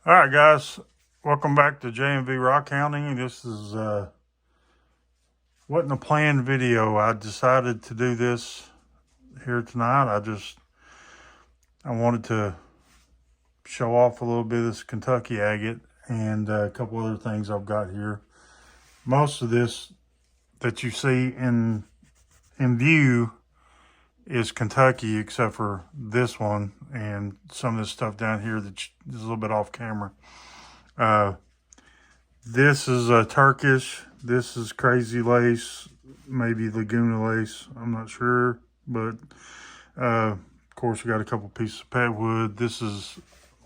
All right, guys, welcome back to J&V Rock Hounding. This is wasn't a planned video. I decided to do this here tonight. I wanted to show off a little bit of this Kentucky agate and a couple other things I've got here. Most of this that you see in view is Kentucky, except for this one and some of this stuff down here that is a little bit off camera. This is a Turkish. This is crazy lace, maybe Laguna lace. I'm not sure, but of course we got a couple pieces of pet wood. This is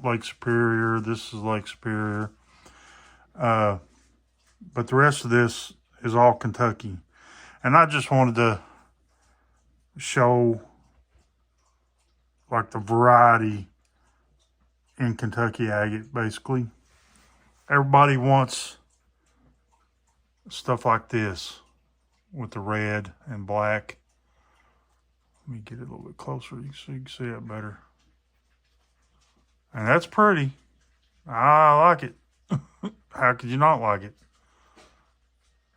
Lake Superior. This is Lake Superior. But the rest of this is all Kentucky. And I just wanted to show like the variety in Kentucky agate, basically. Everybody wants stuff like this with the red and black. Let me get it a little bit closer so you can see it better. And that's pretty. I like it. How could you not like it?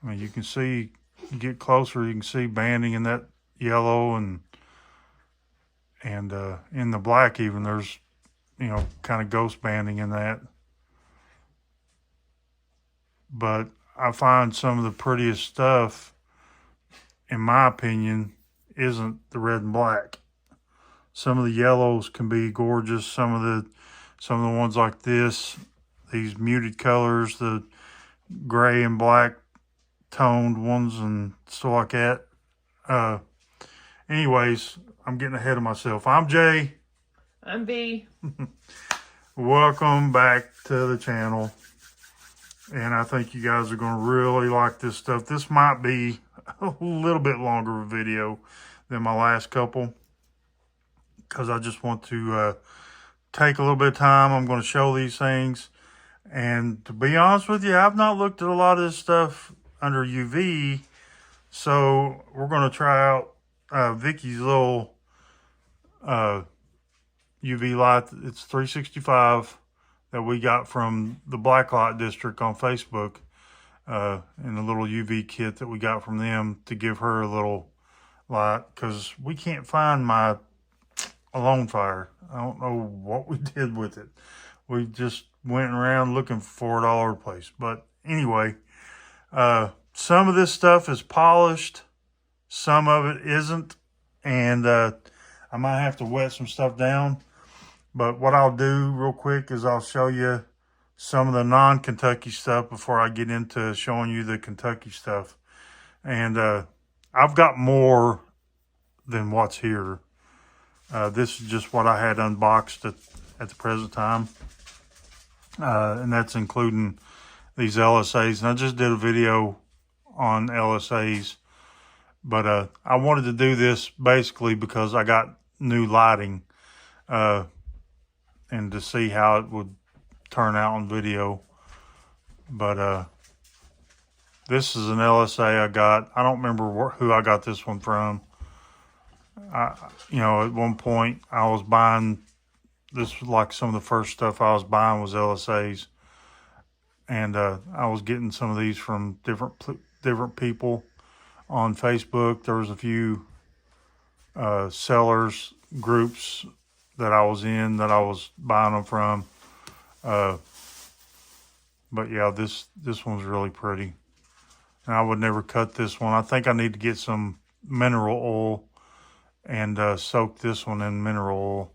I mean, you can see, you get closer, you can see banding in that yellow and in the black even, there's, kind of ghost banding in that. But I find some of the prettiest stuff, in my opinion, isn't the red and black. Some of the yellows can be gorgeous. Some of the ones like this, these muted colors, the gray and black toned ones and stuff like that. Anyways, I'm getting ahead of myself. I'm Jay. I'm B. Welcome back to the channel. And I think you guys are going to really like this stuff. This might be a little bit longer of a video than my last couple, because I just want to take a little bit of time. I'm going to show these things. And to be honest with you, I've not looked at a lot of this stuff under UV. So we're going to try out Vicky's little UV light. It's 365 that we got from the Blacklight District on Facebook, and a little UV kit that we got from them to give her a little light, because we can't find my Alone Fire. I don't know what we did with it. We just went around looking for it all over the place. But anyway, some of this stuff is polished, some of it isn't, and I might have to wet some stuff down. But what I'll do real quick is I'll show you some of the non-Kentucky stuff before I get into showing you the Kentucky stuff. And I've got more than what's here. This is just what I had unboxed at the present time. And that's including these LSAs. And I just did a video on LSAs. But I wanted to do this basically because I got new lighting. And to see how it would turn out on video. But this is an LSA I got. I don't remember who I got this one from. At one point I was buying, this was like some of the first stuff I was buying was LSAs. And I was getting some of these from different people on Facebook. There was a few sellers groups that I was in that I was buying them from. But yeah, this one's really pretty. And I would never cut this one. I think I need to get some mineral oil and soak this one in mineral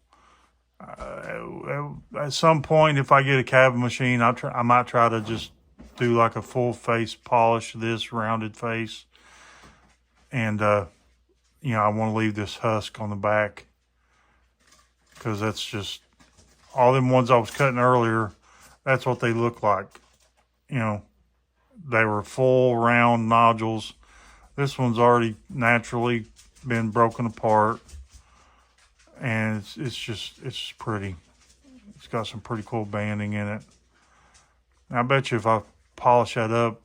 oil. At some point, if I get a cabin machine, I might try to just do like a full face polish, this rounded face. And, I want to leave this husk on the back, because that's just, all them ones I was cutting earlier, that's what they look like. They were full round nodules. This one's already naturally been broken apart. And it's just pretty. It's got some pretty cool banding in it. And I bet you if I polish that up,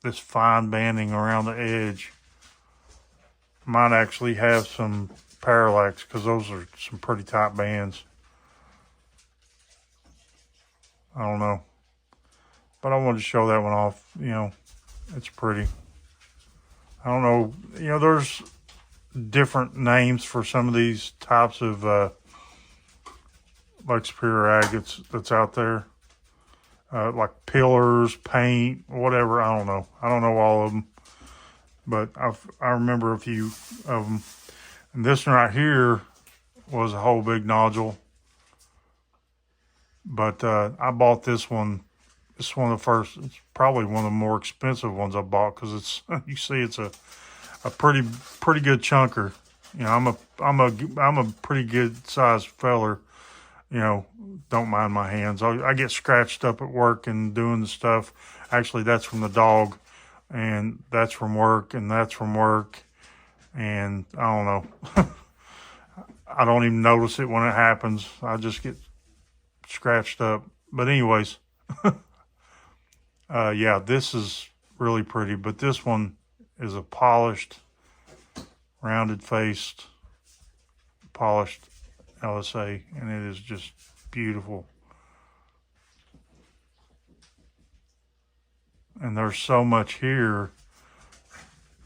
this fine banding around the edge might actually have some parallax, because those are some pretty tight bands. I don't know. But I wanted to show that one off. You know, it's pretty. I don't know. You know, there's different names for some of these types of like superior agates that's out there. Like pillars, paint, whatever. I don't know. I don't know all of them. But I remember a few of them. And this one right here was a whole big nodule. But I bought this one. It's one of the first. It's probably one of the more expensive ones I bought because it's. You see, it's a pretty good chunker. You know, I'm a pretty good sized feller. You know, don't mind my hands. I get scratched up at work and doing the stuff. Actually, that's from the dog, and that's from work, and that's from work, and I don't know. I don't even notice it when it happens. I just get scratched up. But anyways, yeah, this is really pretty. But this one is a polished, rounded-faced, polished LSA, and it is just beautiful. And there's so much here.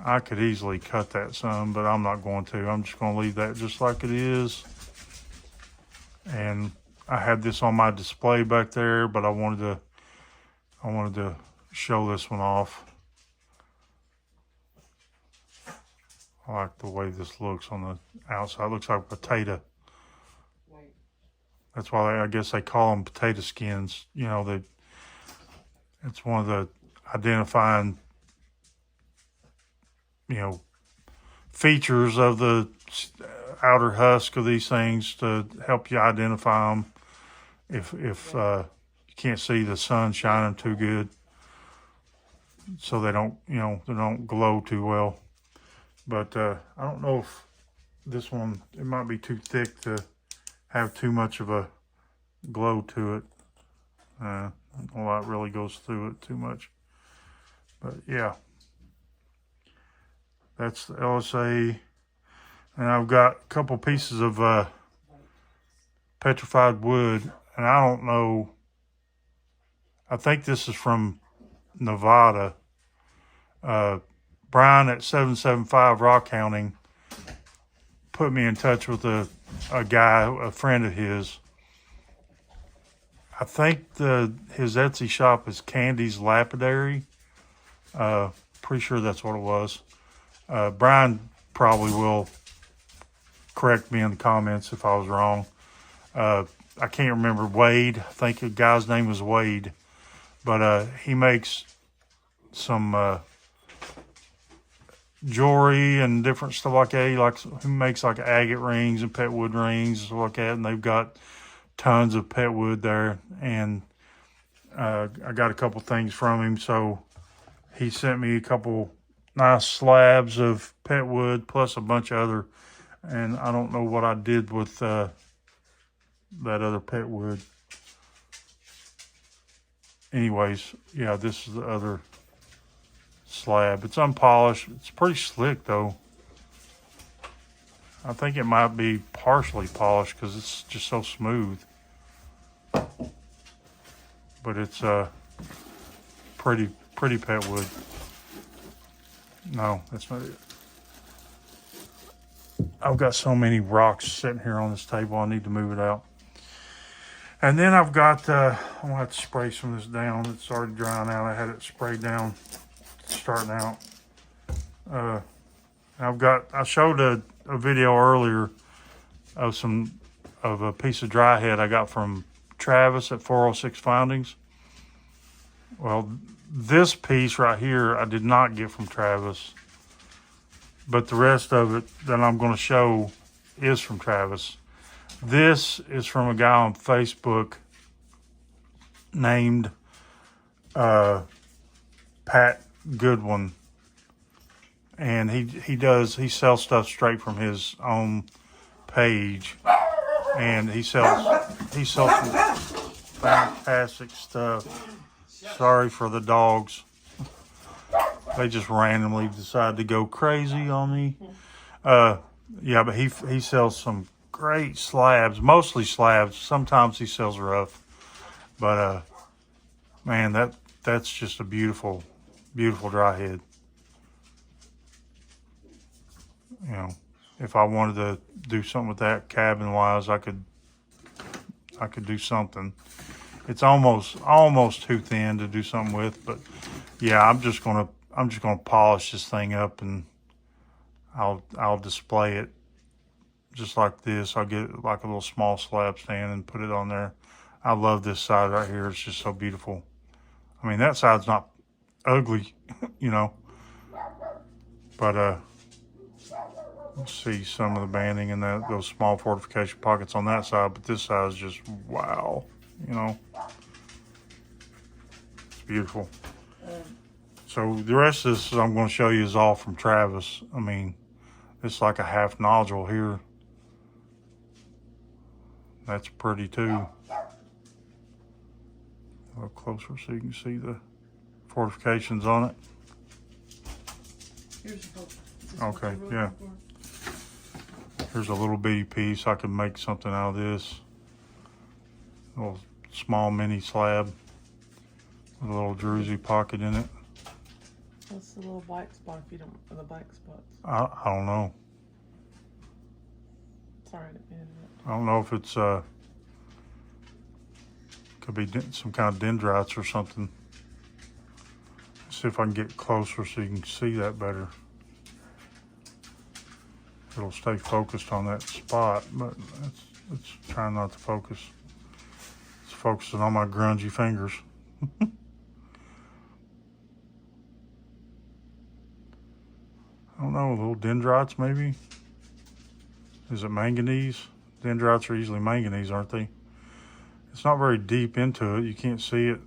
I could easily cut that some, but I'm not going to. I'm just going to leave that just like it is. And I had this on my display back there, but I wanted to show this one off. I like the way this looks on the outside. It looks like a potato. That's why I guess they call them potato skins. You know, it's one of the identifying, you know, features of the outer husk of these things to help you identify them if you can't see the sun shining too good, so they don't glow too well. But I don't know if this one, it might be too thick to have too much of a glow to it. A lot really goes through it too much. But yeah, that's the LSA. And I've got a couple pieces of petrified wood, and I don't know. I think this is from Nevada. Brian at 775 Rock Hounding put me in touch with a guy, a friend of his. I think his Etsy shop is Candy's Lapidary. Pretty sure that's what it was. Brian probably will correct me in the comments if I was wrong. I can't remember Wade. I think the guy's name was Wade. But he makes some jewelry and different stuff like that. He makes like agate rings and pet wood rings and stuff like that. And they've got tons of pet wood there. And I got a couple things from him. So he sent me a couple nice slabs of pet wood plus a bunch of other. And I don't know what I did with that other pet wood. Anyways, yeah, this is the other slab. It's unpolished. It's pretty slick though. I think it might be partially polished because it's just so smooth. But it's pretty pet wood. No, that's not it. I've got so many rocks sitting here on this table. I need to move it out. And then I've got, I'm gonna have to spray some of this down. It's already drying out. I had it sprayed down, starting out. I showed a video earlier of a piece of dry head I got from Travis at 406 Foundings. Well, this piece right here, I did not get from Travis, but the rest of it that I'm gonna show is from Travis. This is from a guy on Facebook named Pat Goodwin, and he sells stuff straight from his own page, and he sells some fantastic stuff. Sorry for the dogs; they just randomly decide to go crazy on me. Yeah, but he sells some great slabs, mostly slabs. Sometimes he sells rough, but Man, that's just a beautiful, beautiful dry head. You know, if I wanted to do something with that cabin wise, I could do something. It's almost too thin to do something with, but yeah, I'm just gonna polish this thing up, and I'll display it just like this. I'll get like a little small slab stand and put it on there. I love this side right here. It's just so beautiful. I mean, that side's not ugly, you know, but let's see some of the banding and those small fortification pockets on that side, but this side is just wow, you know. It's beautiful. So the rest of this I'm going to show you is all from Travis. I mean, it's like a half nodule here. That's pretty too. A little closer so you can see the fortifications on it. Okay, yeah. Here's a little bitty piece. I can make something out of this. A little small mini slab with a little druzy pocket in it. What's the little black spot if you don't, or the black spots? I don't know. Sorry, I didn't mean to interrupt. I don't know if it's could be some kind of dendrites or something. Let's see if I can get closer so you can see that better. It'll stay focused on that spot, but it's trying not to focus. It's focusing on my grungy fingers. I don't know, little dendrites maybe? Is it manganese? Dendrites are usually manganese, aren't they? It's not very deep into it. You can't see it.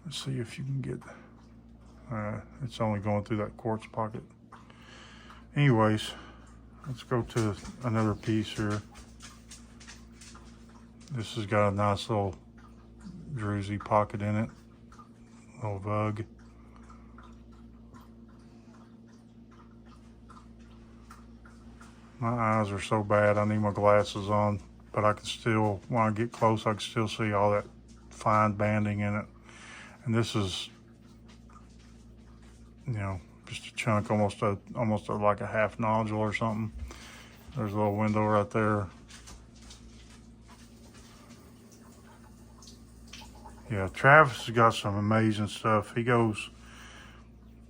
Let's see if you can get... it's only going through that quartz pocket. Anyways, let's go to another piece here. This has got a nice little druzy pocket in it. Little vug. My eyes are so bad, I need my glasses on, but I can still, when I get close, I can still see all that fine banding in it. And this is, you know, just a chunk, almost like a half nodule or something. There's a little window right there. Yeah, Travis has got some amazing stuff. He goes,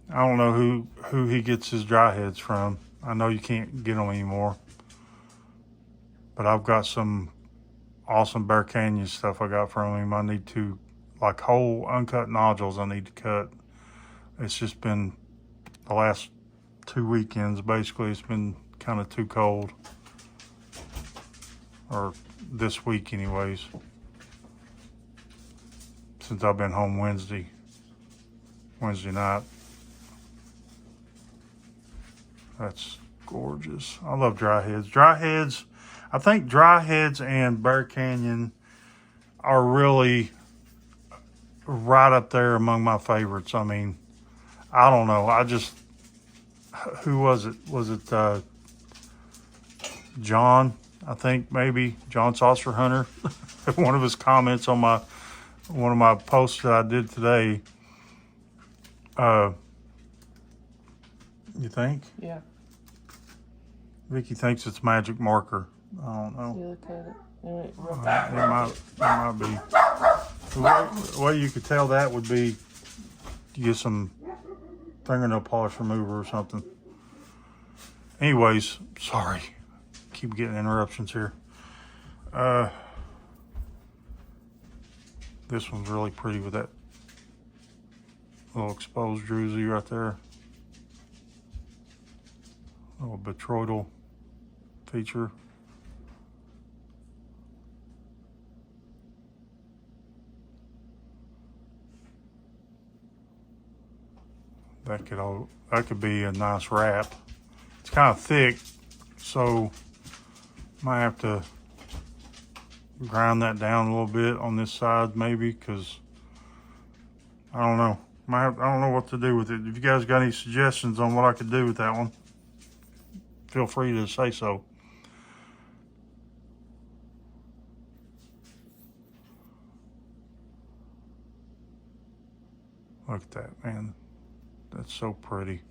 I don't know who he gets his dry heads from. I know you can't get them anymore, but I've got some awesome Bear Canyon stuff I got from him. I need to, like whole uncut nodules I need to cut. It's just been the last 2 weekends, basically. It's been kind of too cold, or this week anyways, since I've been home Wednesday night. That's gorgeous. I love dry heads. Dry heads, I think dry heads and Bear Canyon are really right up there among my favorites. I mean, I don't know. Who was it? Was it John? I think maybe John Saucer Hunter. One of his comments on one of my posts that I did today. You think? Yeah. Vicky thinks it's magic marker. I don't know. You look at it. It might be. The way you could tell that would be you get some fingernail polish remover or something. Anyways, sorry. Keep getting interruptions here. This one's really pretty with that little exposed druzy right there. Little botryoidal feature. That could be a nice wrap. It's kind of thick, so might have to grind that down a little bit on this side maybe, because I don't know. I don't know what to do with it. If you guys got any suggestions on what I could do with that one, feel free to say so. Look at that, man. That's so pretty.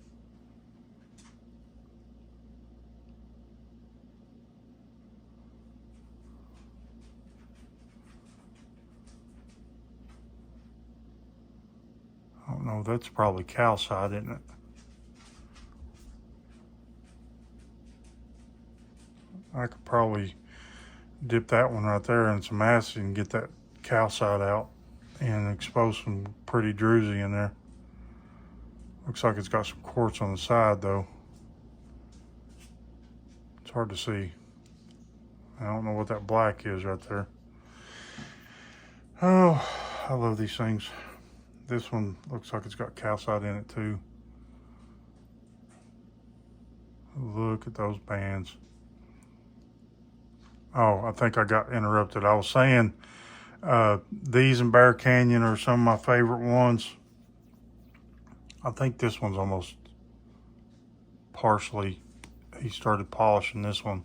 I don't know, that's probably calcite, isn't it? I could probably dip that one right there in some acid and get that calcite out and expose some pretty druzy in there. Looks like it's got some quartz on the side though. It's hard to see. I don't know what that black is right there. Oh, I love these things. This one looks like it's got calcite in it too. Look at those bands. Oh, I think I got interrupted. I was saying these in Bear Canyon are some of my favorite ones. I think this one's almost partially, he started polishing this one.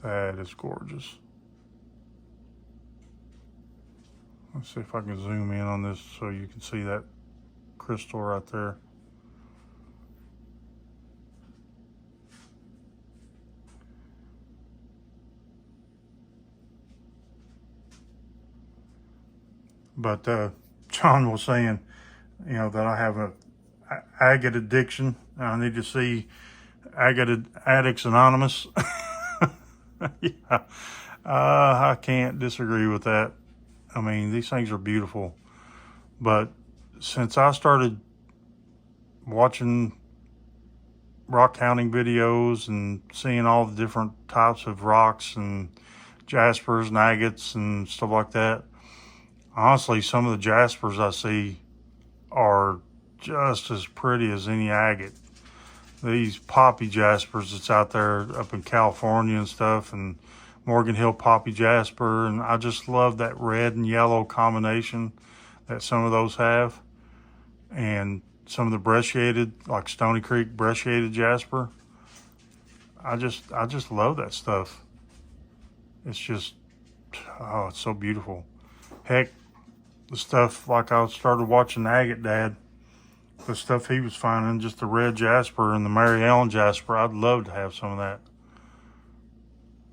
That is gorgeous. Let's see if I can zoom in on this so you can see that crystal right there. But John was saying, you know, that I have a agate addiction. I need to see Agate Addicts Anonymous. Yeah, I can't disagree with that. I mean, these things are beautiful. But since I started watching rock counting videos and seeing all the different types of rocks and jaspers and agates and stuff like that, honestly, some of the jaspers I see are just as pretty as any agate. These poppy jaspers that's out there up in California and stuff, and Morgan Hill poppy jasper, and I just love that red and yellow combination that some of those have. And some of the brecciated, like Stony Creek brecciated jasper, I just love that stuff. It's just, oh, it's so beautiful. Heck, the stuff, like I started watching Agate Dad, the stuff he was finding, just the red jasper and the Mary Ellen jasper, I'd love to have some of that.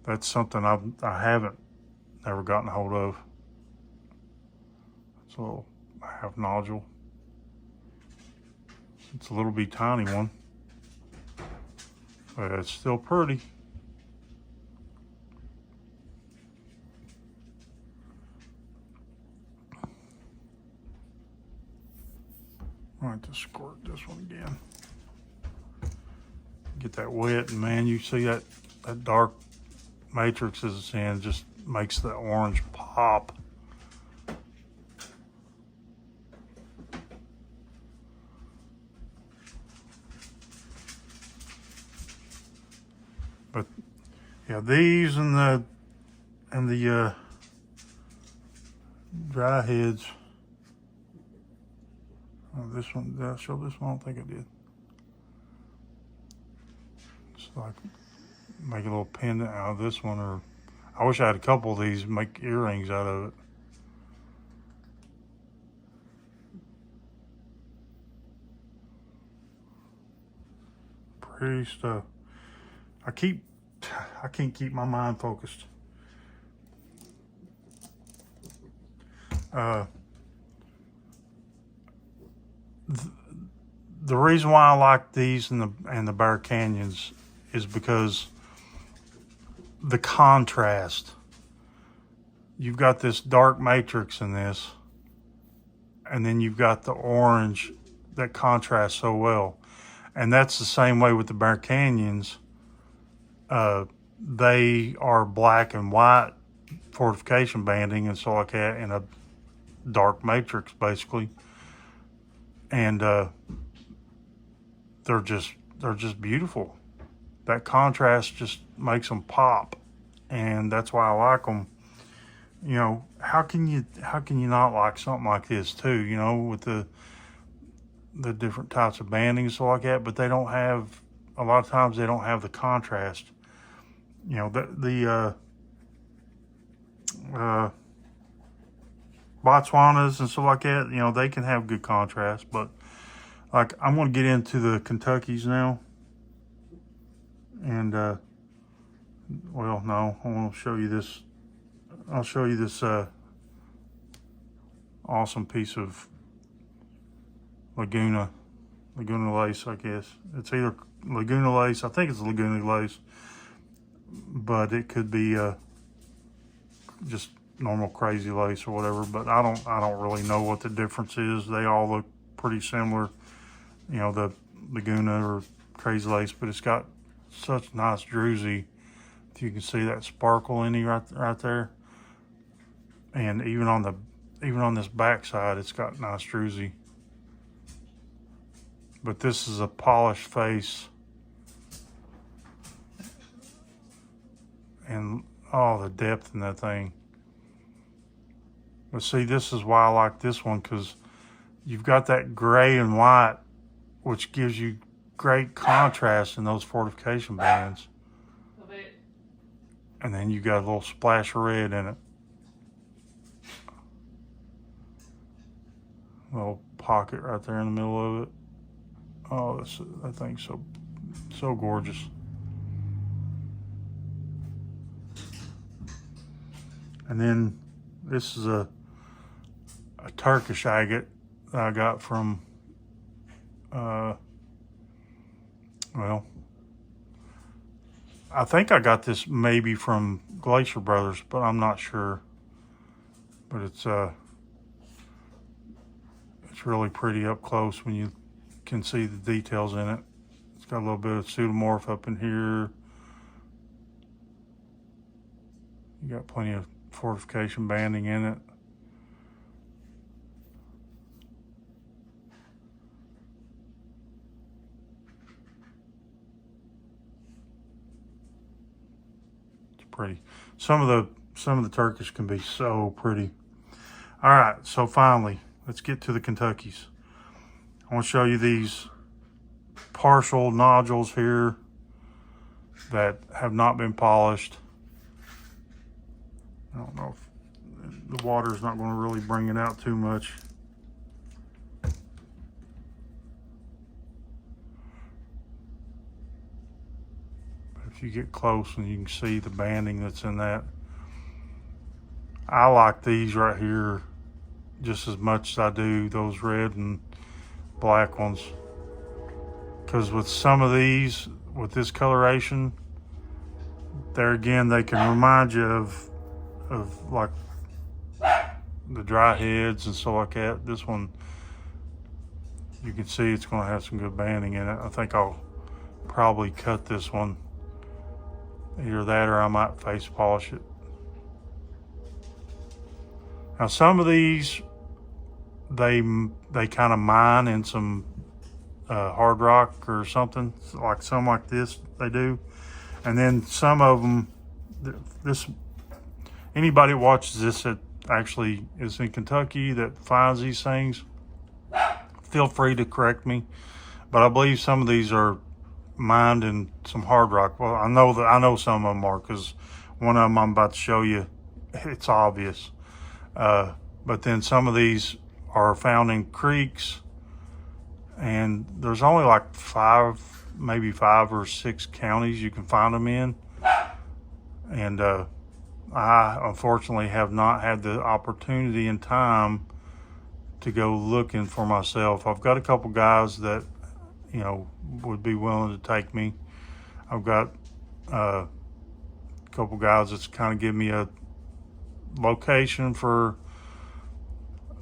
That's something I haven't never gotten a hold of. It's a little half nodule. It's a little bitty tiny one, but it's still pretty. I might just squirt this one again. Get that wet, and man, you see that dark matrix as it's in, just makes the orange pop. But yeah, these and the dryheads. Oh, this one, did I show this one? I don't think I did. It's like make a little pendant out of this one, or I wish I had a couple of these, make earrings out of it. Pretty stuff. I can't keep my mind focused. The reason why I like these and the Bear Canyons is because the contrast. You've got this dark matrix in this, and then you've got the orange that contrasts so well. And that's the same way with the Bear Canyons. They are black and white fortification banding and so like that in a dark matrix basically. And they're just beautiful. That contrast just makes them pop, and that's why I like them. You know, how can you not like something like this too? You know, with the different types of banding and stuff like that, but they don't have, a lot of times they don't have the contrast. You know, Botswanas and stuff like that, you know, they can have good contrast. But like, I'm going to get into the Kentuckys now. And, well, no, I want to show you this. I'll show you this awesome piece of Laguna lace, I guess. It's either Laguna lace, I think it's Laguna lace, but it could be just normal crazy lace or whatever. But I don't really know what the difference is. They all look pretty similar, you know, the Laguna or crazy lace, but it's got such nice druzy. If you can see that sparkle in it right there, and even on this back side, it's got nice druzy. But this is a polished face, and oh, the depth in that thing. But see, this is why I like this one, because you've got that gray and white, which gives you great contrast in those fortification bands. And then you got a little splash of red in it. A little pocket right there in the middle of it. Oh, that thing's so gorgeous. And then this is a Turkish agate that I got from, well, I think I got this maybe from Glacier Brothers, but I'm not sure. But it's really pretty up close when you can see the details in it. It's got a little bit of pseudomorph up in here. You got plenty of fortification banding in it. It's pretty. Some of the Turkish can be so pretty. All right, so finally, let's get to the Kentuckys. I want to show you these partial nodules here that have not been polished. I don't know if the water is not going to really bring it out too much. But if you get close and you can see the banding that's in that. I like these right here just as much as I do those red and black ones, because with some of these, with this coloration, there again, they can remind you of like the dryheads and stuff like that. This one, you can see it's going to have some good banding in it. I think I'll probably cut this one, either that or I might face polish it. Now some of these, they kind of mine in some hard rock or something, like some like this they do. And then some of them, anybody that watches this that actually is in Kentucky that finds these things, feel free to correct me. But I believe some of these are mined in some hard rock. Well, I know some of them are, because one of them I'm about to show you, it's obvious. But then some of these are found in creeks, and there's only like maybe 5 or 6 counties you can find them in. And I unfortunately have not had the opportunity and time to go looking for myself. I've got a couple guys that, you know, would be willing to take me. I've got a couple guys that's kind of give me a location for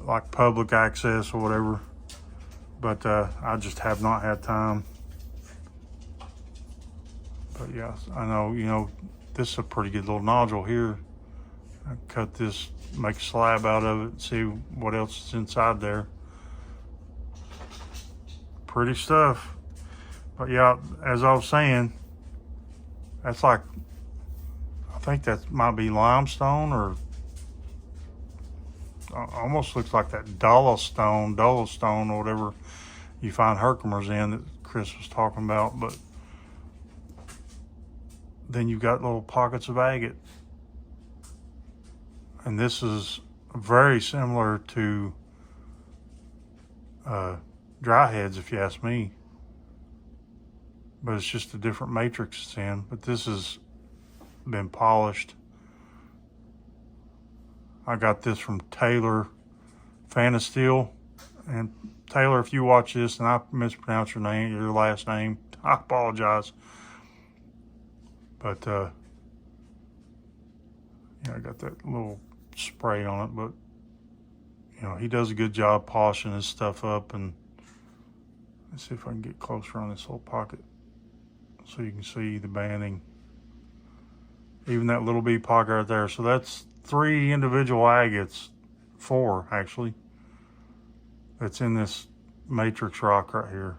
like public access or whatever, but I just have not had time. But yeah, I know, you know, this is a pretty good little nodule here. I cut this, make a slab out of it, and see what else is inside there. Pretty stuff. But yeah, as I was saying, that's like, I think that might be limestone, or almost looks like that dolostone or whatever you find Herkimers in that Chris was talking about. But then you've got little pockets of agate, and this is very similar to dryheads, if you ask me. But it's just a different matrix it's in. But this has been polished. I got this from Taylor Fan of Steel. And Taylor, if you watch this and I mispronounce your name, your last name, I apologize. But yeah, I got that little spray on it. But you know, he does a good job polishing his stuff up. And let's see if I can get closer on this little pocket so you can see the banding. Even that little bitty pocket right there. So that's 3 individual agates, 4 actually, that's in this matrix rock right here.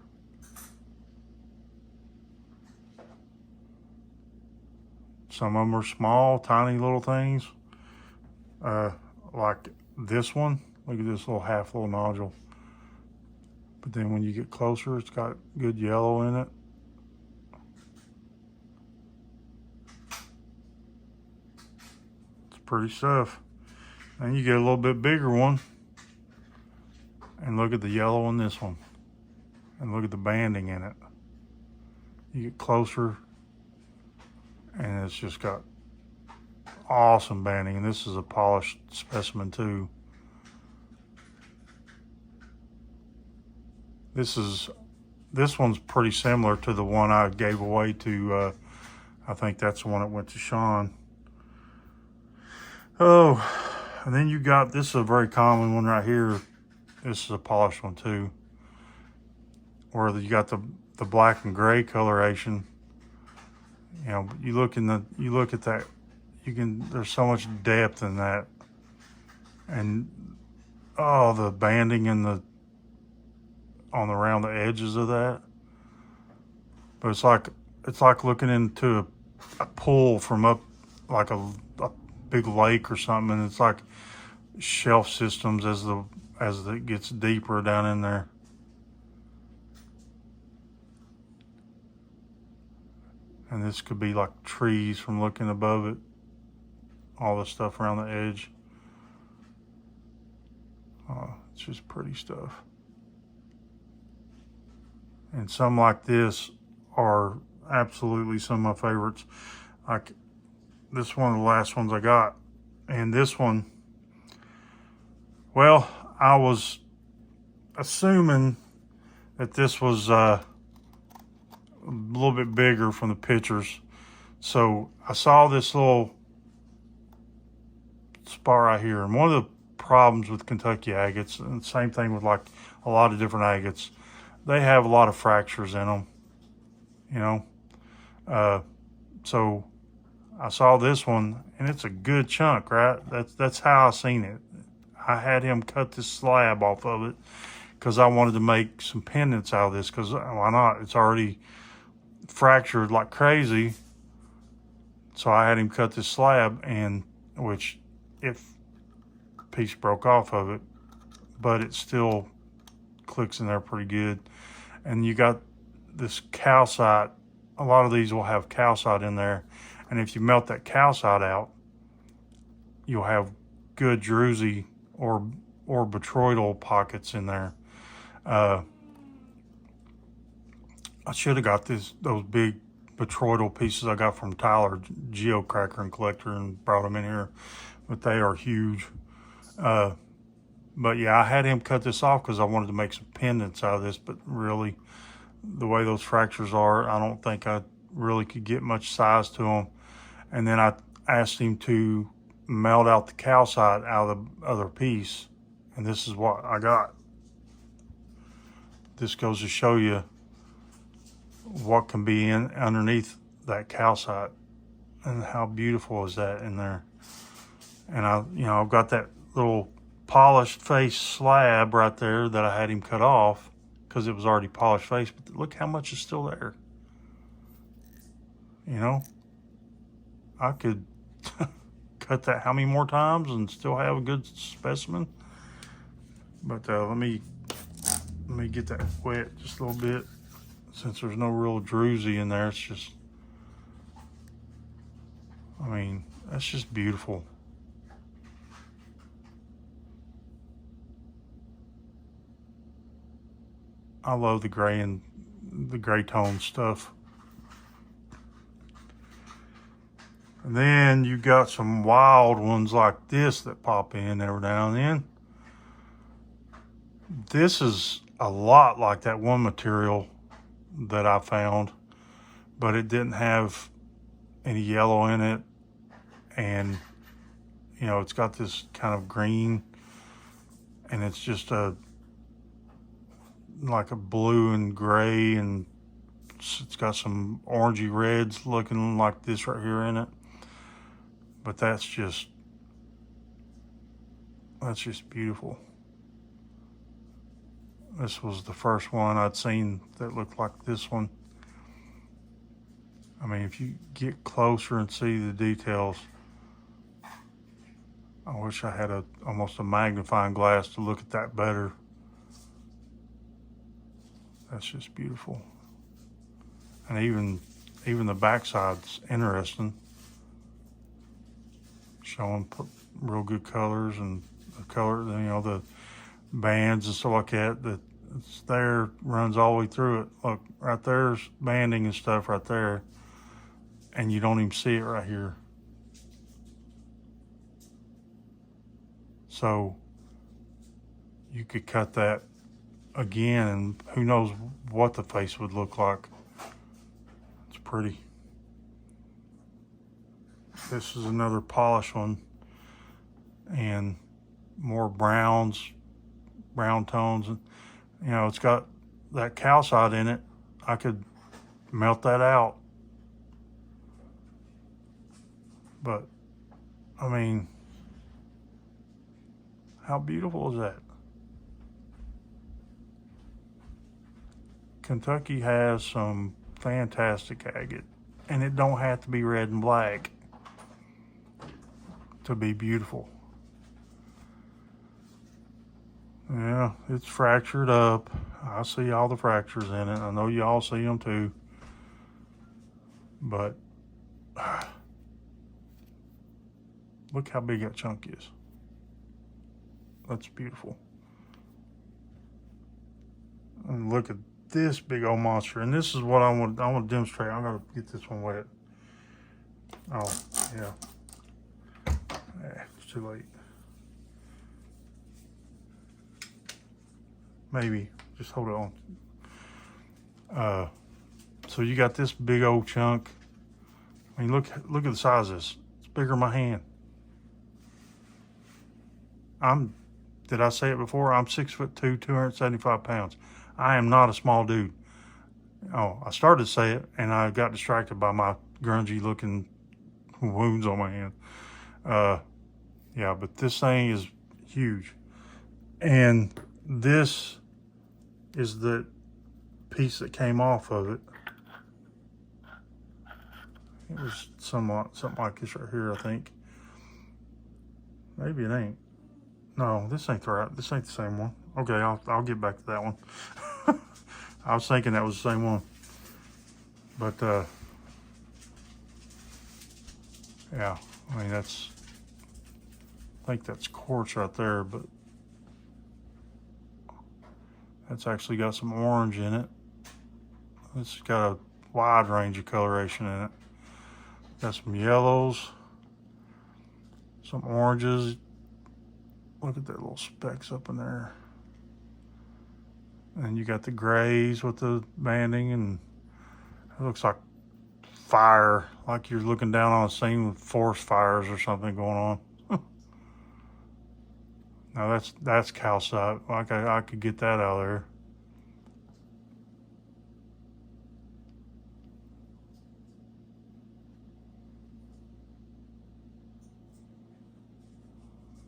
Some of them are small, tiny little things. Like this one. Look at this little half little nodule. But then when you get closer, it's got good yellow in it. It's pretty stuff. Then you get a little bit bigger one. And look at the yellow in this one. And look at the banding in it. You get closer, and it's just got awesome banding. And this is a polished specimen too. This one's pretty similar to the one I gave away to, I think that's the one that went to Sean. Oh, and then you got, this is a very common one right here. This is a polished one too. Where you got the black and gray coloration. You know, you look at that, there's so much depth in that. And oh, the banding and around the edges of that. But it's like looking into a pool from up, like a big lake or something, and it's like shelf systems as it gets deeper down in there. And this could be like trees from looking above it. All the stuff around the edge. It's just pretty stuff. And some like this are absolutely some of my favorites. Like this one of the last ones I got. And this one, well, I was assuming that this was a little bit bigger from the pictures. So I saw this little spot right here. And one of the problems with Kentucky agates, and the same thing with like a lot of different agates, they have a lot of fractures in them, you know. So I saw this one, and it's a good chunk, right? That's how I seen it. I had him cut this slab off of it because I wanted to make some pendants out of this, because why not? It's already fractured like crazy. So I had him cut this slab, and which a piece broke off of it, but it still clicks in there pretty good. And you got this calcite. A lot of these will have calcite in there, and if you melt that calcite out, you'll have good druzy or botryoidal pockets in there. I should have got those big botryoidal pieces I got from Tyler, geocracker and collector, and brought them in here, but they are huge. But yeah, I had him cut this off because I wanted to make some pendants out of this, but really, the way those fractures are, I don't think I really could get much size to them. And then I asked him to melt out the calcite out of the other piece, and this is what I got. This goes to show you what can be underneath that calcite, and how beautiful is that in there. And I've got that little polished face slab right there that I had him cut off because it was already polished face, but look how much is still there. You know, I could cut that how many more times and still have a good specimen. But let me get that wet just a little bit, since there's no real druzy in there. It's just, I mean, that's just beautiful. I love the gray and the gray tone stuff. And then you got some wild ones like this that pop in every now and then. This is a lot like that one material that I found, but it didn't have any yellow in it. And, you know, it's got this kind of green, and it's just like a blue and gray, and it's got some orangey reds looking like this right here in it. But that's just beautiful. This was the first one I'd seen that looked like this one. I mean, if you get closer and see the details, I wish I had almost a magnifying glass to look at that better. That's just beautiful. And even the backside's interesting, showing real good colors and the color, you know, the bands and stuff like that. That it's there, runs all the way through it. Look, right there's banding and stuff right there, and you don't even see it right here. So you could cut that again, and who knows what the face would look like. It's pretty. This is another polished one, and more brown tones, and you know, it's got that calcite in it. I could melt that out, but I mean, how beautiful is that? Kentucky has some fantastic agate, and it don't have to be red and black to be beautiful. Yeah, it's fractured up. I see all the fractures in it. I know y'all see them too. But look how big that chunk is. That's beautiful. And look at this big old monster. And this is what I want to demonstrate. I'm going to get this one wet. Oh, yeah. It's too late. Maybe. Just hold it on. So you got this big old chunk. I mean, look at the size of this. It's bigger than my hand. Did I say it before? I'm 6'2", 275 pounds. I am not a small dude. Oh, I started to say it, and I got distracted by my grungy looking wounds on my hand. Yeah, but this thing is huge. And this is the piece that came off of it. It was something like this right here, I think. Maybe it ain't. No, this ain't the same one. Okay, I'll get back to that one. I was thinking that was the same one. But yeah, I mean I think that's quartz right there, but that's actually got some orange in it. It's got a wide range of coloration in it. Got some yellows, some oranges. Look at that little specks up in there. And you got the grays with the banding, and it looks like fire, like you're looking down on a scene with forest fires or something going on. Now that's calcite. Like I could get that out of there.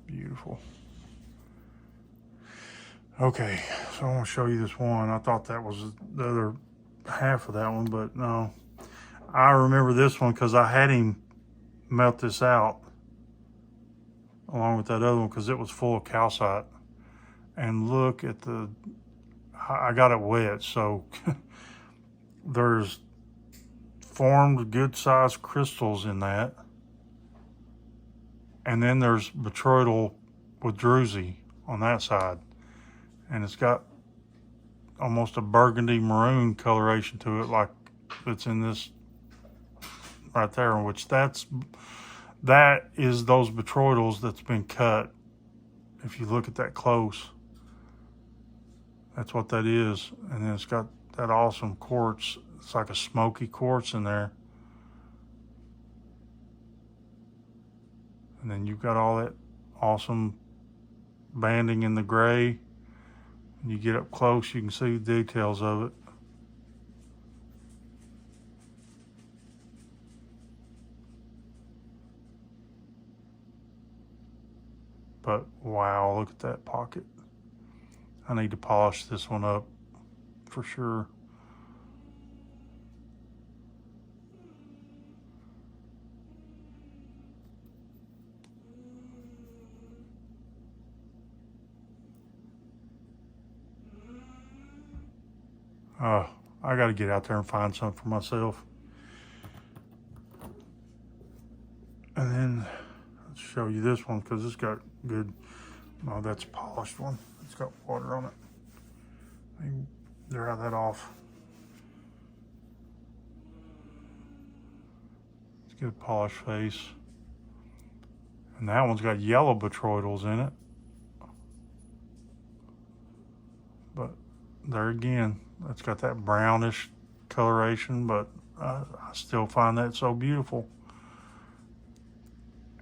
Beautiful. Okay, so I want to show you this one. I thought that was the other half of that one, but no. I remember this one because I had him melt this out along with that other one because it was full of calcite. And look at I got it wet, so there's formed good sized crystals in that. And then there's botryoidal with druzy on that side. And it's got almost a burgundy maroon coloration to it, like it's in this right there, which that is those botryoidals that's been cut. If you look at that close, that's what that is. And then it's got that awesome quartz. It's like a smoky quartz in there. And then you've got all that awesome banding in the gray. When you get up close, you can see the details of it. But wow, look at that pocket. I need to polish this one up for sure. I got to get out there and find some for myself. And then let's show you this one because it's got good. Oh, that's a polished one. It's got water on it. Let me dry that off. It's a good polished face. And that one's got yellow botryoidals in it. But there again, it's got that brownish coloration, but I still find that so beautiful.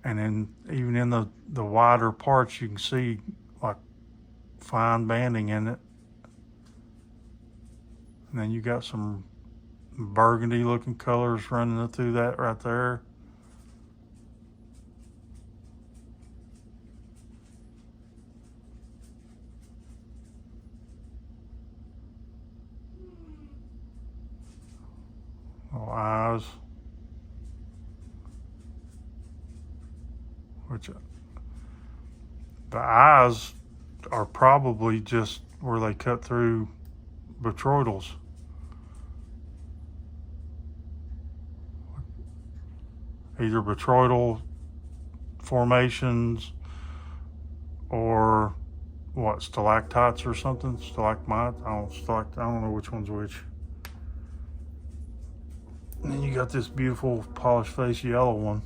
And then even in the wider parts, you can see like fine banding in it. And then you got some burgundy looking colors running through that right there. Little eyes. Which the eyes are probably just where they cut through botryoidals. Either botryoidal formations or what, stalactites or something, stalagmite. I don't know which one's which. And then you got this beautiful polished face yellow one.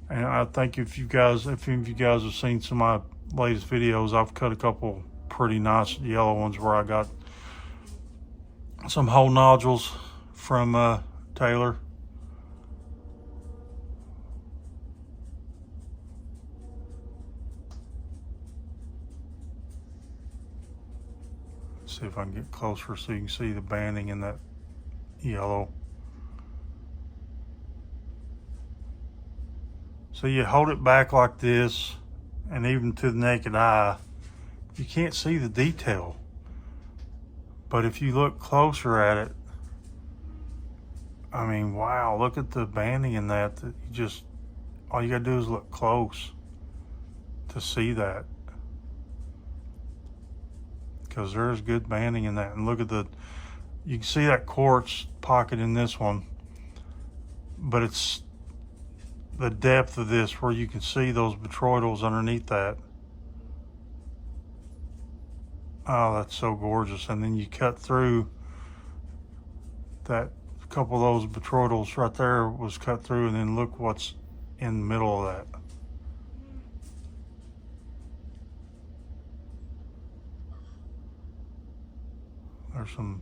And I think if any of you guys have seen some of my latest videos, I've cut a couple pretty nice yellow ones where I got some whole nodules from Taylor. Let's see if I can get closer so you can see the banding in that yellow. So you hold it back like this, and even to the naked eye, you can't see the detail. But if you look closer at it, I mean, wow, look at the banding in that. All you gotta do is look close to see that. Because there's good banding in that. And look at you can see that quartz pocket in this one, but it's the depth of this where you can see those botryoidals underneath that. Oh, that's so gorgeous. And then you cut through that, a couple of those botryoidals right there was cut through, and then look what's in the middle of that. There's some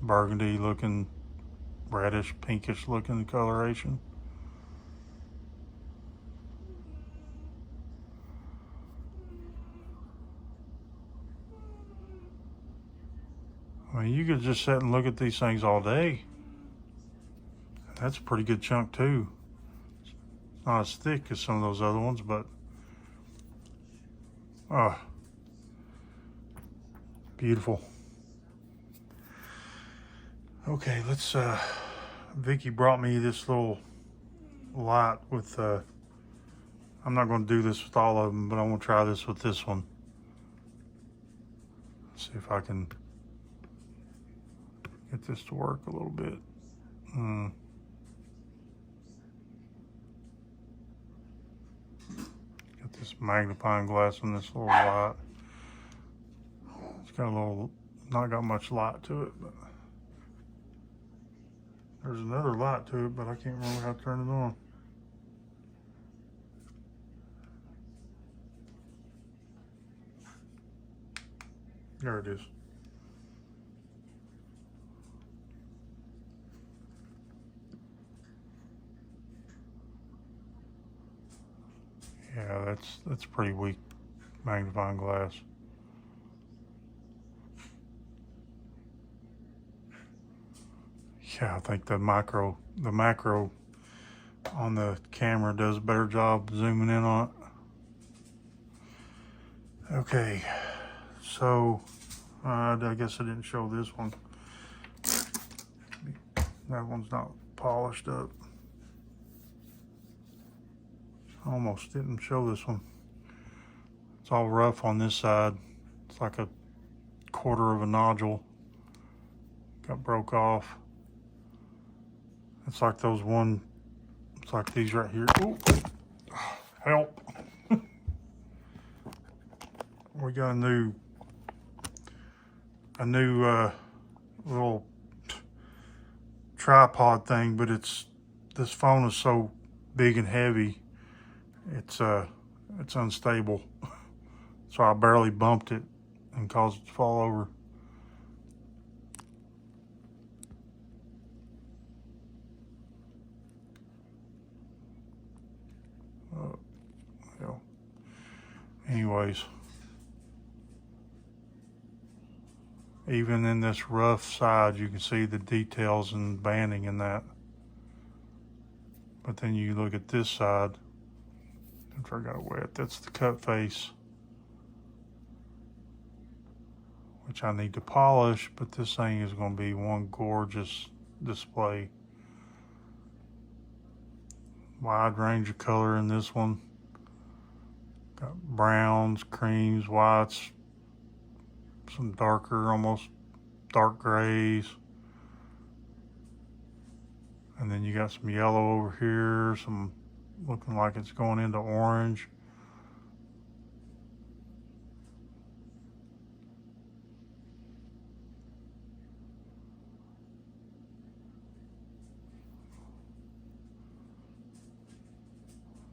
burgundy looking, reddish, pinkish looking coloration. I mean, you could just sit and look at these things all day. That's a pretty good chunk too. It's not as thick as some of those other ones, but beautiful. Okay, let's Vicky brought me this little light with I'm not going to do this with all of them, but I'm going to try this with this one. See if I can get this to work a little bit. Got this magnifying glass on this little light. It's got a little not got much light to it, but there's another light to it, but I can't remember how to turn it on. There it is. Yeah, that's pretty weak magnifying glass. Yeah, I think the macro on the camera does a better job zooming in on it. Okay, so I guess I didn't show this one. That one's not polished up. Almost didn't show this one. It's all rough on this side. It's like a quarter of a nodule. Got broke off. It's like those one, it's like these right here. Ooh, help. We got a new little tripod thing, but this phone is so big and heavy, it's unstable. So I barely bumped it and caused it to fall over. Hell. Anyways, even in this rough side, you can see the details and banding in that. But then you look at this side, if I got it wet, that's the cut face, which I need to polish, but this thing is going to be one gorgeous display. Wide range of color in this one. Got browns, creams, whites, some darker, almost dark grays. And then you got some yellow over here, some looking like it's going into orange.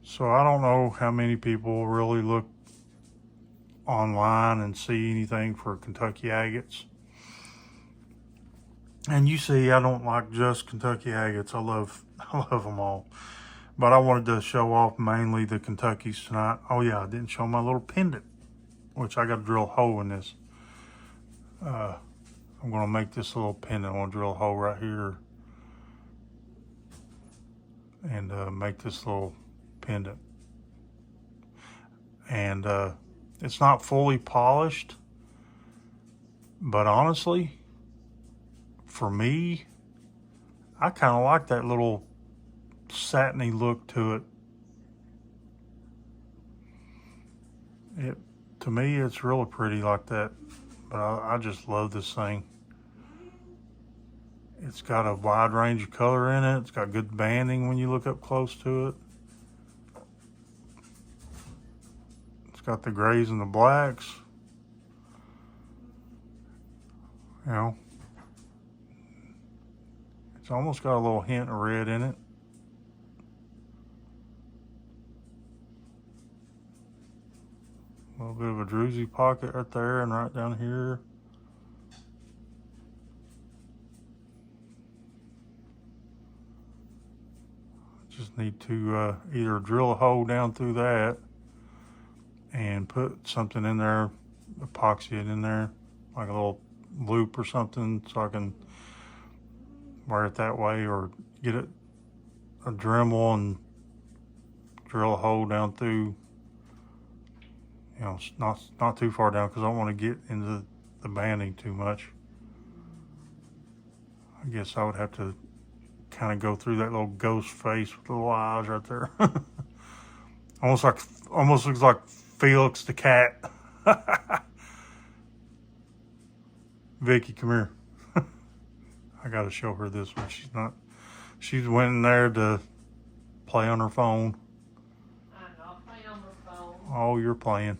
So I don't know how many people really look online and see anything for Kentucky agates. And you see, I don't like just Kentucky agates. I love them all. But I wanted to show off mainly the Kentuckys tonight. Oh yeah, I didn't show my little pendant, which I got to drill a hole in this. I'm going to make this little pendant. I'm going to drill a hole right here and make this little pendant. And it's not fully polished, but honestly, for me, I kind of like that little satiny look to it. To me, it's really pretty like that, but I just love this thing. It's got a wide range of color in it. It's got good banding when you look up close to it. It's got the grays and the blacks. You know, it's almost got a little hint of red in it. A little bit of a druzy pocket right there and right down here. Just need to either drill a hole down through that and put something in there, epoxy it in there, like a little loop or something, so I can wear it that way, or get it a Dremel and drill a hole down through, you know, not too far down, because I don't want to get into the banding too much. I guess I would have to kind of go through that little ghost face with little eyes right there. almost looks like Felix the cat. Vicky, come here. I gotta show her this one. She's went in there to play on her phone. I'm not playing on my phone. Oh, you're playing.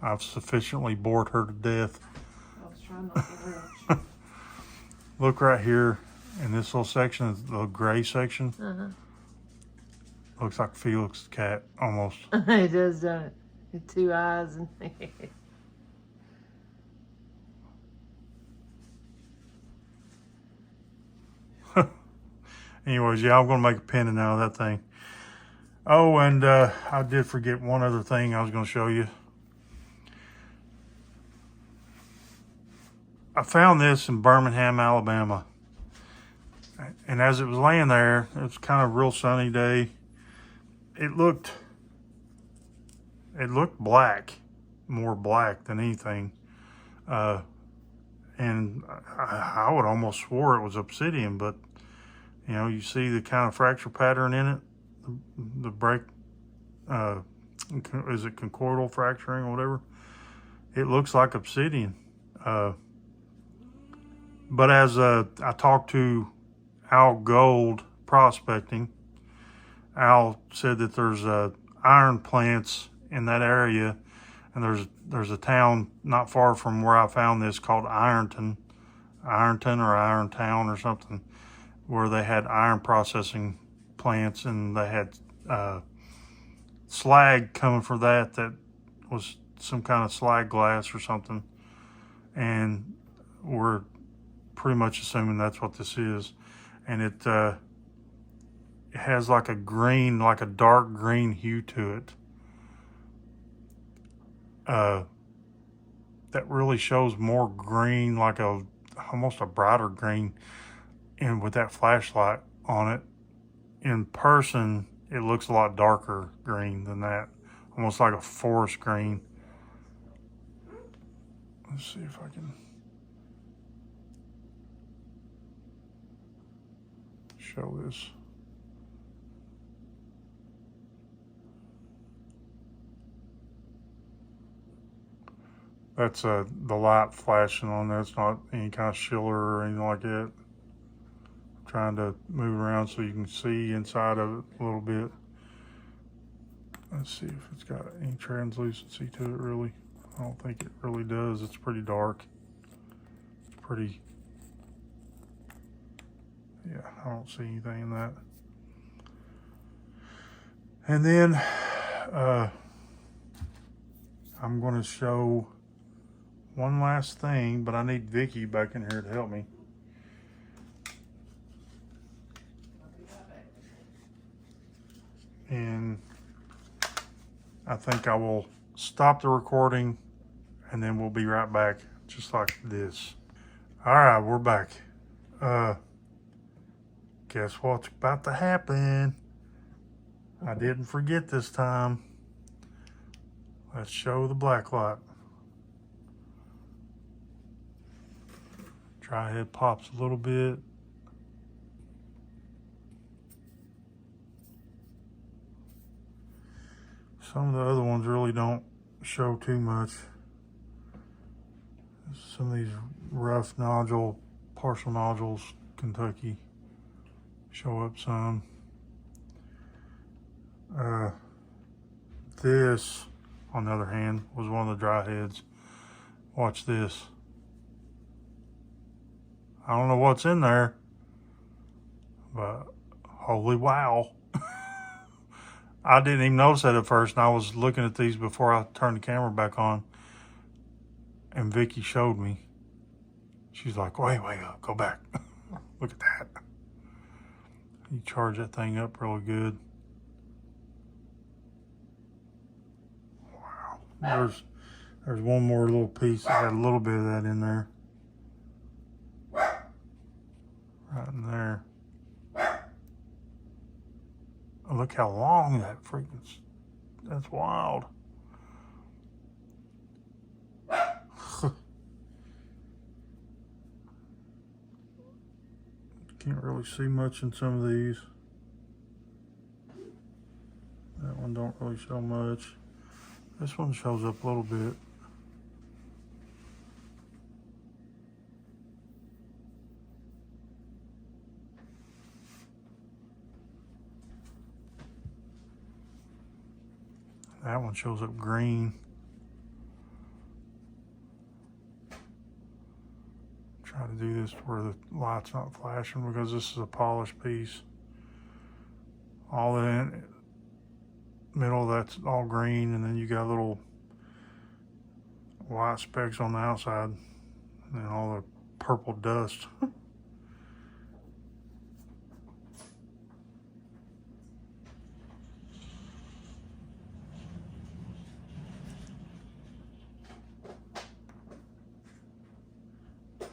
I've sufficiently bored her to death. I was trying not to rush. Look right here in this little section, the gray section. Looks like Felix's cat almost. It does, don't it? With 2 eyes and Anyways, yeah, I'm gonna make a pendant out of that thing. Oh, and I did forget one other thing I was gonna show you. I found this in Birmingham, Alabama. And as it was laying there, it was kind of a real sunny day. It looked black, more black than anything. And I would almost swore it was obsidian, but you know, you see the kind of fracture pattern in it, the break, is it conchoidal fracturing or whatever? It looks like obsidian. But as I talked to Al Gold Prospecting, Al said that there's iron plants in that area, and there's a town not far from where I found this called Ironton or Irontown or something, where they had iron processing plants, and they had slag coming for that was some kind of slag glass or something, and we're pretty much assuming that's what this is. And it has like a green, like a dark green hue to it. That really shows more green, like almost a brighter green, and with that flashlight on it. In person, it looks a lot darker green than that, almost like a forest green. Let's see if I can show this. That's the light flashing on there. It's not any kind of chiller or anything like that. I'm trying to move around so you can see inside of it a little bit. Let's see if it's got any translucency to it, really. I don't think it really does. It's pretty dark. Pretty, yeah, I don't see anything in that. And then I'm going to show one last thing, but I need Vicky back in here to help me. And I think I will stop the recording and then we'll be right back, just like this. All right, we're back. Guess what's about to happen? I didn't forget this time. Let's show the black light. Dryhead pops a little bit. Some of the other ones really don't show too much. Some of these rough partial nodules, Kentucky, show up some. This, on the other hand, was one of the dryheads. Watch this. I don't know what's in there, but holy wow. I didn't even notice that at first, and I was looking at these before I turned the camera back on, and Vicky showed me. She's like, wait, go back. Look at that. You charge that thing up really good. Wow. There's one more little piece. I had a little bit of that in there. Right in there. Oh, look how long that freaking, that's wild. Can't really see much in some of these. That one don't really show much. This one shows up a little bit. That one shows up green. to do this where the light's not flashing because this is a polished piece. All in middle, that's all green, and then you got little white specks on the outside, and then all the purple dust.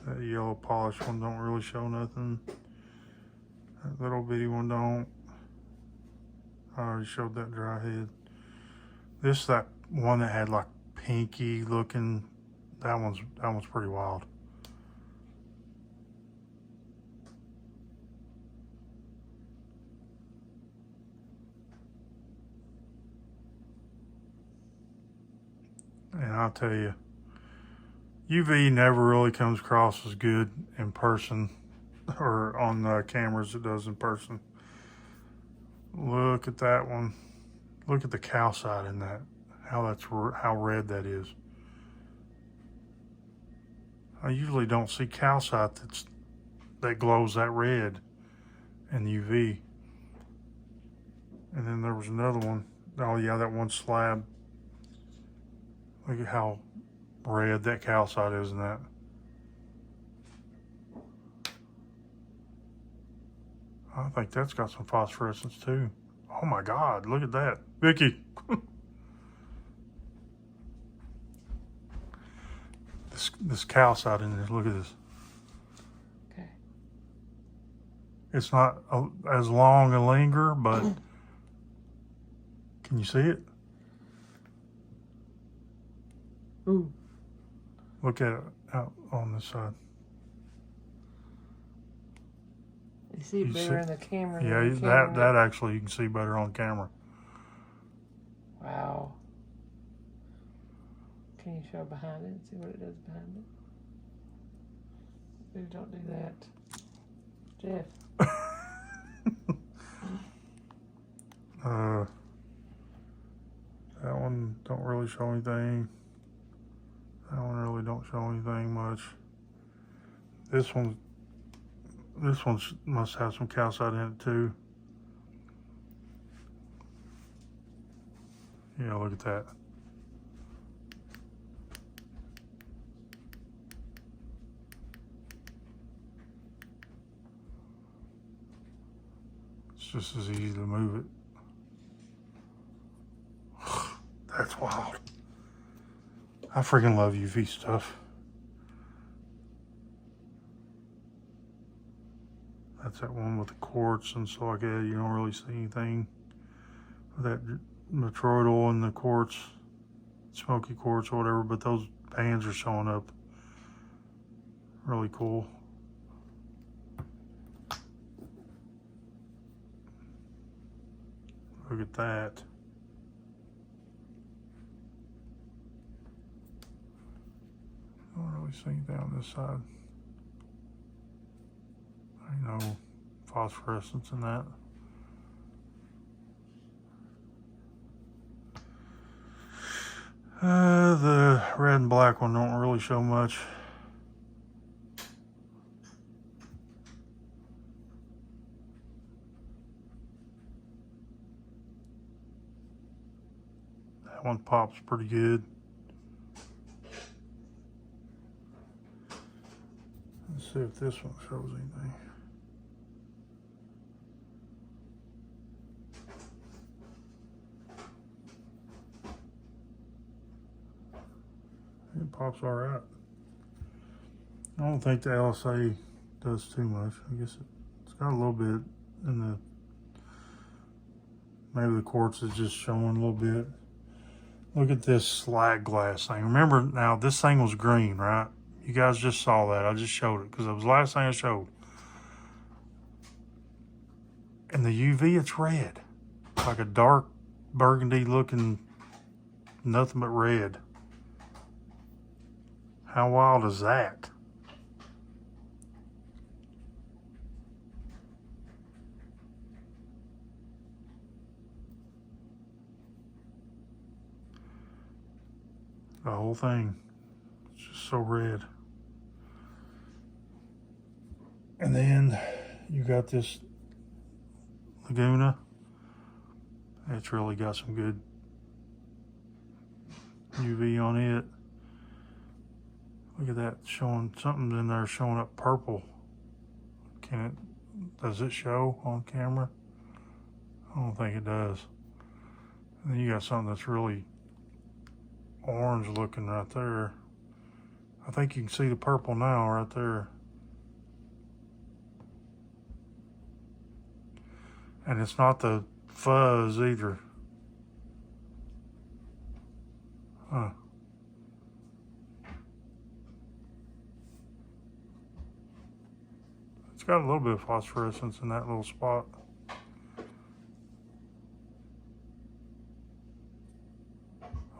That yellow polished one don't really show nothing. That little bitty one don't. I already showed that dry head. This, that one that had like pinky looking, that one's pretty wild. And I'll tell you, UV never really comes across as good in person or on the cameras as it does in person. Look at that one. Look at the calcite in that. How red that is. I usually don't see calcite that glows that red in UV. And then there was another one. Oh yeah, that one slab. Look at how red that calcite is in that. I think that's got some phosphorescence too. Oh my God, look at that. Vicky. this calcite in there, look at this. Okay. It's not as long and linger, but can you see it? Ooh. Look at it out on this side. You see it better in the camera. Yeah, than the camera. that actually you can see better on camera. Wow. Can you show behind it and see what it does behind it? Maybe don't do that. Jeff. That one don't really show anything. That one really don't show anything much. This one must have some calcite in it too. Yeah, look at that. It's just as easy to move it. That's wild. I freaking love UV stuff. That's that one with the quartz and stuff like that. You don't really see anything with that matroidal and the quartz, smoky quartz or whatever, but those bands are showing up. Really cool. Look at that. I don't really see anything on this side. I know phosphorescence in that. The red and black one don't really show much. That one pops pretty good. Let's see if this one shows anything. It pops all right. I don't think the LSA does too much. I guess it's got a little bit in the, maybe the quartz is just showing a little bit. Look at this slag glass thing. Remember now, this thing was green, right? You guys just saw that. I just showed it because it was the last thing I showed. And the UV, it's red. Like a dark burgundy looking, nothing but red. How wild is that? The whole thing, it's just so red. And then you got this Laguna. It's really got some good UV on it. Look at that, showing something's in there showing up purple. Does it show on camera? I don't think it does. And then you got something that's really orange looking right there. I think you can see the purple now right there. And it's not the fuzz either. Huh. It's got a little bit of phosphorescence in that little spot.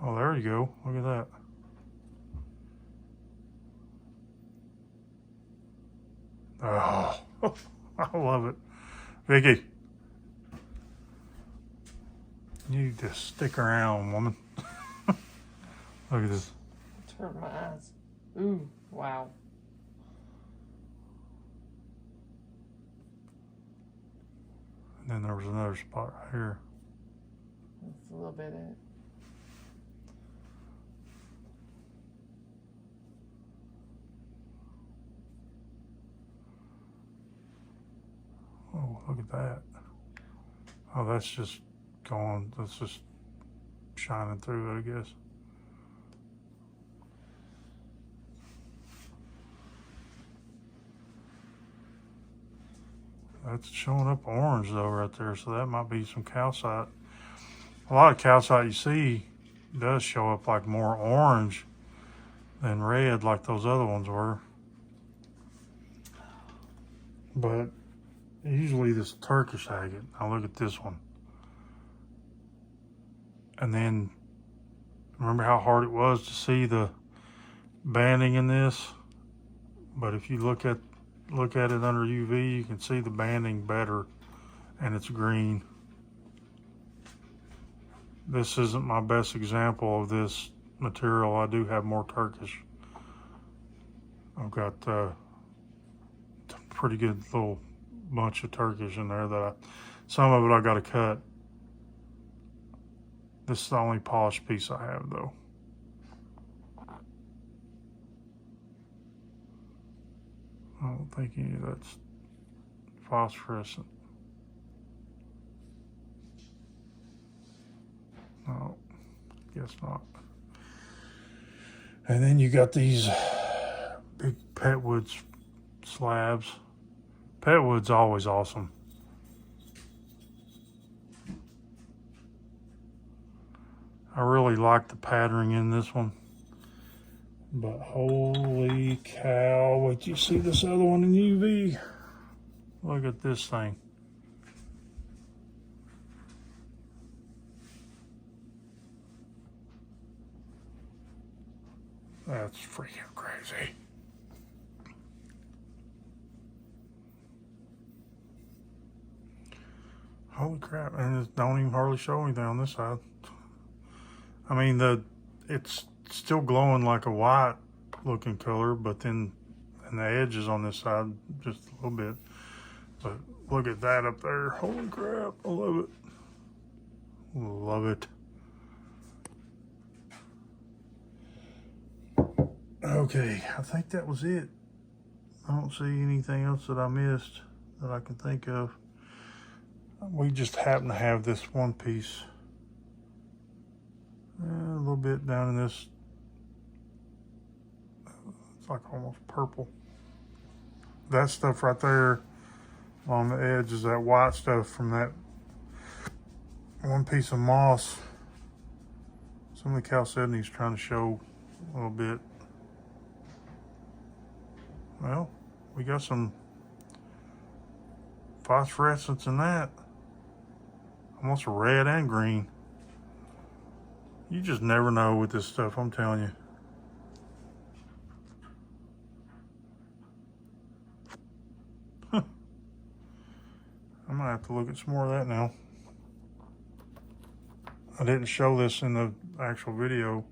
Oh, there you go. Look at that. Oh, I love it. Vicky, you just stick around, woman. Look at this. It's hurting my eyes. Ooh, wow. And then there was another spot right here. That's a little bit it. Oh, look at that. Oh, that's just going, that's just shining through it, I guess. That's showing up orange though right there, so that might be some calcite. A lot of calcite you see does show up like more orange than red like those other ones were. But usually this Turkish agate, now look at this one. And then remember how hard it was to see the banding in this? But if you look at it under UV, you can see the banding better, and it's green. This isn't my best example of this material. I do have more Turkish. I've got a pretty good little bunch of Turkish in there that some of it I got to cut. This is the only polished piece I have though. I don't think any of that's phosphorescent. No, guess not. And then you got these big Petwood slabs. Petwood's always awesome. I really like the patterning in this one. But holy cow, wait, you see this other one in UV? Look at this thing. That's freaking crazy. Holy crap, and it don't even hardly show anything on this side. I mean, it's still glowing like a white looking color, but then and the edges on this side just a little bit. But look at that up there. Holy crap, I love it. Love it. Okay, I think that was it. I don't see anything else that I missed that I can think of. We just happen to have this one piece. A little bit down in this. It's like almost purple. That stuff right there on the edge is that white stuff from that one piece of moss. Some of the chalcedony's trying to show a little bit. Well, we got some phosphorescence in that. Almost red and green. You just never know with this stuff, I'm telling you. I might have to look at some more of that now. I didn't show this in the actual video.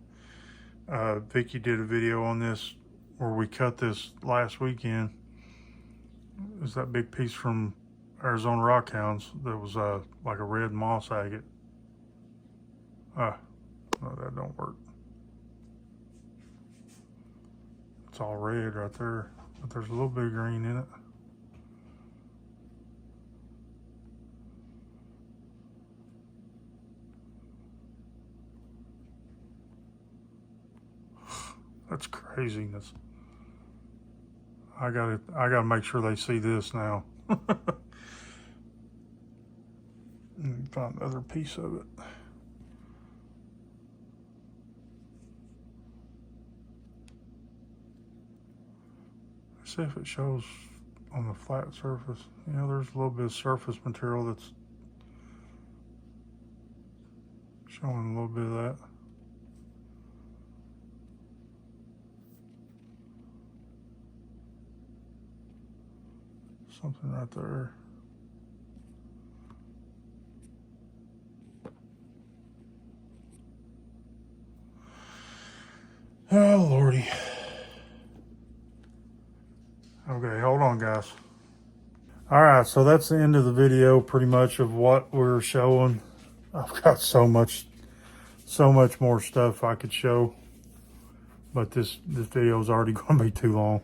Vicky did a video on this where we cut this last weekend. is that big piece from Arizona Rockhounds that was like a red moss agate. No, that don't work. It's all red right there, but there's a little bit of green in it. That's craziness. I gotta make sure they see this now. Let me find another piece of it. See if it shows on the flat surface. Yeah, there's a little bit of surface material that's showing a little bit of that. Something right there. Oh, Lordy. Okay, hold on, guys. All right, so that's the end of the video, pretty much, of what we're showing. I've got so much more stuff I could show, but this video is already going to be too long.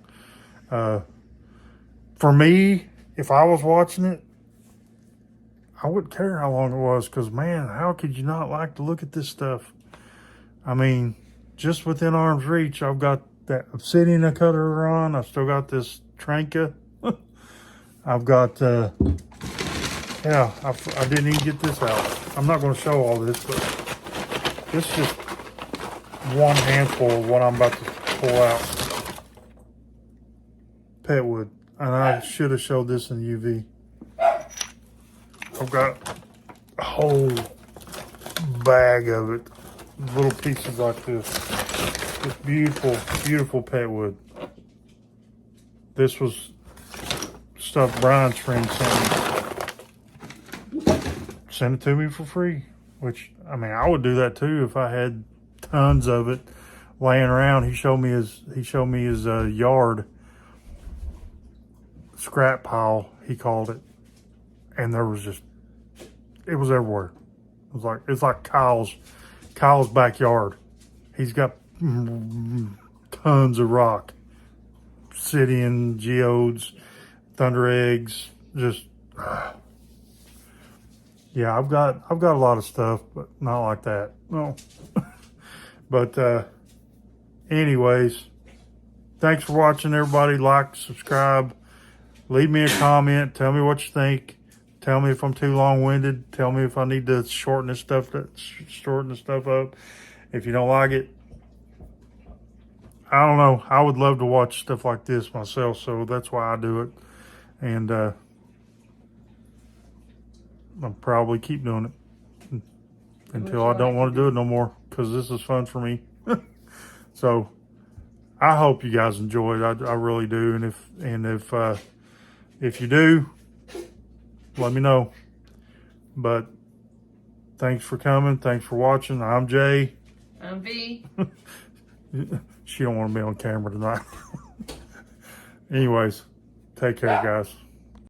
For me, if I was watching it, I wouldn't care how long it was, because, man, how could you not like to look at this stuff? I mean, just within arm's reach, I've got that obsidian I cut her on. I've still got this Tranca. I've got, yeah, I didn't even get this out. I'm not going to show all this, but this is just one handful of what I'm about to pull out. Pet wood. And I should have showed this in UV. I've got a whole bag of it. Little pieces like this. This beautiful, beautiful pet wood. This was stuff Brian's friend sent it to me for free. Which, I mean, I would do that too if I had tons of it laying around. He showed me his yard scrap pile, he called it, and there was just, it was everywhere. It's like Kyle's backyard. He's got tons of rock, obsidian, geodes, thunder eggs, just yeah. I've got a lot of stuff, but not like that. No. But anyways, thanks for watching, everybody. Like, subscribe, leave me a comment, tell me what you think. Tell me if I'm too long-winded. Tell me if I need to shorten this stuff up. If you don't like it, I don't know. I would love to watch stuff like this myself, so that's why I do it. And I'll probably keep doing it until I don't want to do it no more, because this is fun for me. So I hope you guys enjoyed. I really do. And if you do, let me know. But thanks for coming. Thanks for watching. I'm Jay. I'm V. She don't want to be on camera tonight. Anyways, take care, guys.